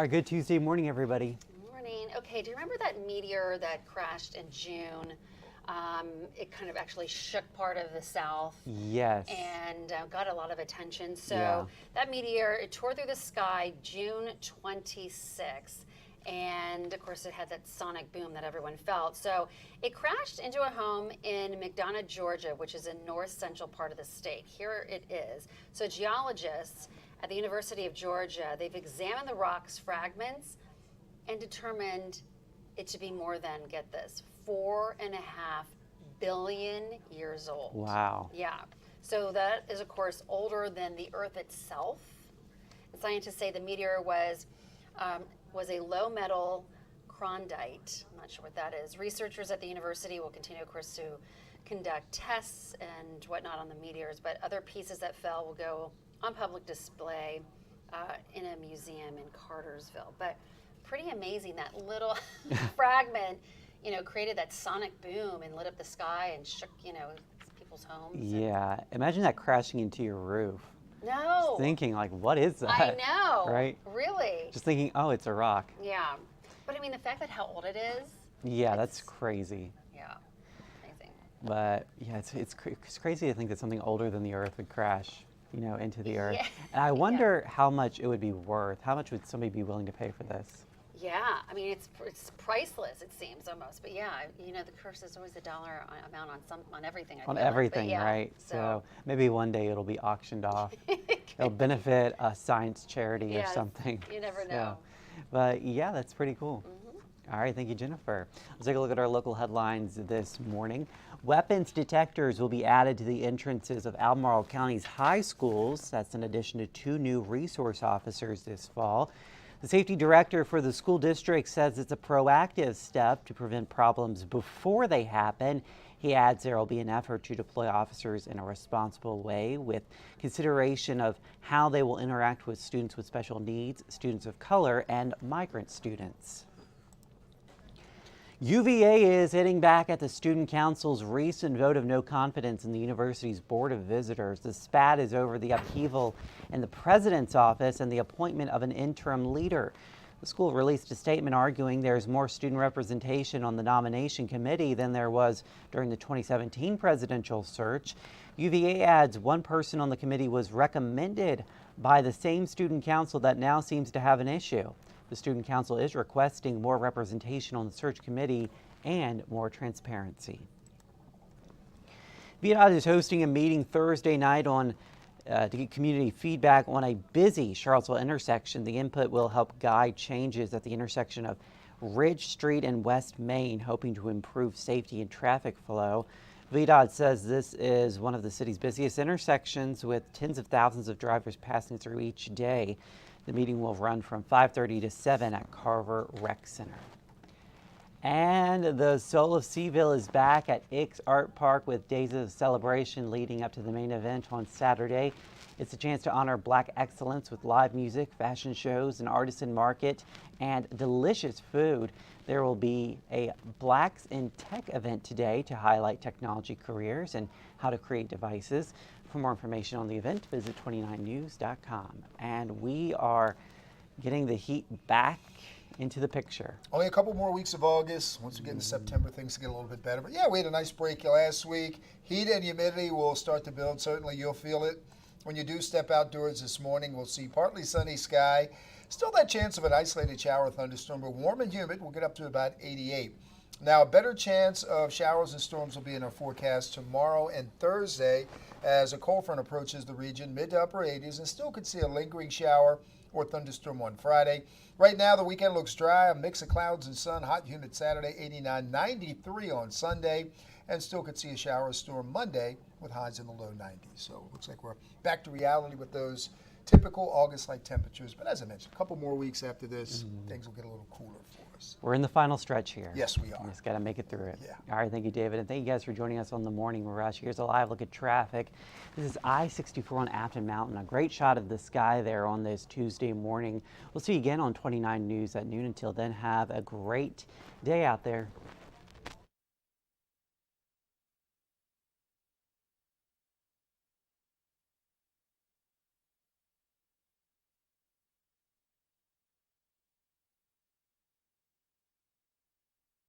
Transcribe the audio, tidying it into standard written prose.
Our good Tuesday morning, everybody. Morning. Okay, do you remember that meteor that crashed in June? It kind of actually shook part of the South. Yes. And got a lot of attention. So Yeah. that meteor, it tore through the sky June 26th. And of course, it had that sonic boom that everyone felt. So it crashed into a home in McDonough, Georgia, which is a north central part of the state. Here it is. So geologists at the University of Georgia, they've examined the rock's fragments and determined it to be more than, get this, 4.5 billion years old. Wow. Yeah. So that is, of course, older than the Earth itself. And scientists say the meteor was a low metal chondrite. I'm not sure what that is. Researchers at the university will continue, of course, to conduct tests and whatnot on the meteors, but other pieces that fell will go on public display in a museum in Cartersville. But pretty amazing, that little fragment, created that sonic boom and lit up the sky and shook, people's homes. Yeah. Imagine that crashing into your roof. No. Just thinking, like, what is that? I know. Right? Really? Just thinking, oh, it's a rock. Yeah. But I mean, the fact that how old it is. Yeah, that's crazy. Yeah. Amazing. But yeah, it's crazy to think that something older than the Earth would crash, into the Earth. Yeah. And I wonder how much it would be worth. How much would somebody be willing to pay for this? Yeah, I mean it's priceless, it seems almost. But yeah, the curse is always a dollar amount on everything. On everything, yeah, right? So maybe one day it'll be auctioned off. It'll benefit a science charity or something. You never know. But yeah, that's pretty cool. All right, thank you, Jennifer. Let's take a look at our local headlines this morning. Weapons detectors will be added to the entrances of Albemarle County's high schools. That's in addition to 2 new resource officers this fall. The safety director for the school district says it's a proactive step to prevent problems before they happen. He adds there will be an effort to deploy officers in a responsible way with consideration of how they will interact with students with special needs, students of color, and migrant students. UVA is hitting back at the Student Council's recent vote of no confidence in the university's Board of Visitors. The spat is over the upheaval in the president's office and the appointment of an interim leader. The school released a statement arguing there's more student representation on the nomination committee than there was during the 2017 presidential search. UVA adds one person on the committee was recommended by the same student council that now seems to have an issue. The Student Council is requesting more representation on the search committee and more transparency. VDOT is hosting a meeting Thursday night to get community feedback on a busy Charlottesville intersection. The input will help guide changes at the intersection of Ridge Street and West Main, hoping to improve safety and traffic flow. VDOT says this is one of the city's busiest intersections with tens of thousands of drivers passing through each day. The meeting will run from 5:30 to 7 at Carver Rec Center. And the Soul of Seaville is back at Ix Art Park with days of celebration leading up to the main event on Saturday. It's a chance to honor Black excellence with live music, fashion shows, an artisan market, and delicious food. There will be a Blacks in Tech event today to highlight technology careers and how to create devices. For more information on the event, visit 29news.com. And we are getting the heat back into the picture. Only a couple more weeks of August. Once we get into September, things get a little bit better. But yeah, we had a nice break last week. Heat and humidity will start to build. Certainly you'll feel it. When you do step outdoors this morning, we'll see partly sunny sky. Still that chance of an isolated shower or thunderstorm, but warm and humid. We'll get up to about 88. Now, a better chance of showers and storms will be in our forecast tomorrow and Thursday as a cold front approaches the region, mid to upper 80s, and still could see a lingering shower or thunderstorm on Friday. Right now, the weekend looks dry, a mix of clouds and sun, hot, humid Saturday, 89, 93 on Sunday, and still could see a shower or storm Monday with highs in the low 90s. So it looks like we're back to reality with those typical August-like temperatures. But as I mentioned, a couple more weeks after this, things will get a little cooler for us. We're in the final stretch here. Yes, we are. We just got to make it through it. Yeah. All right, thank you, David. And thank you guys for joining us on the Morning Rush. Here's a live look at traffic. This is I-64 on Afton Mountain. A great shot of the sky there on this Tuesday morning. We'll see you again on 29 News at noon. Until then, have a great day out there.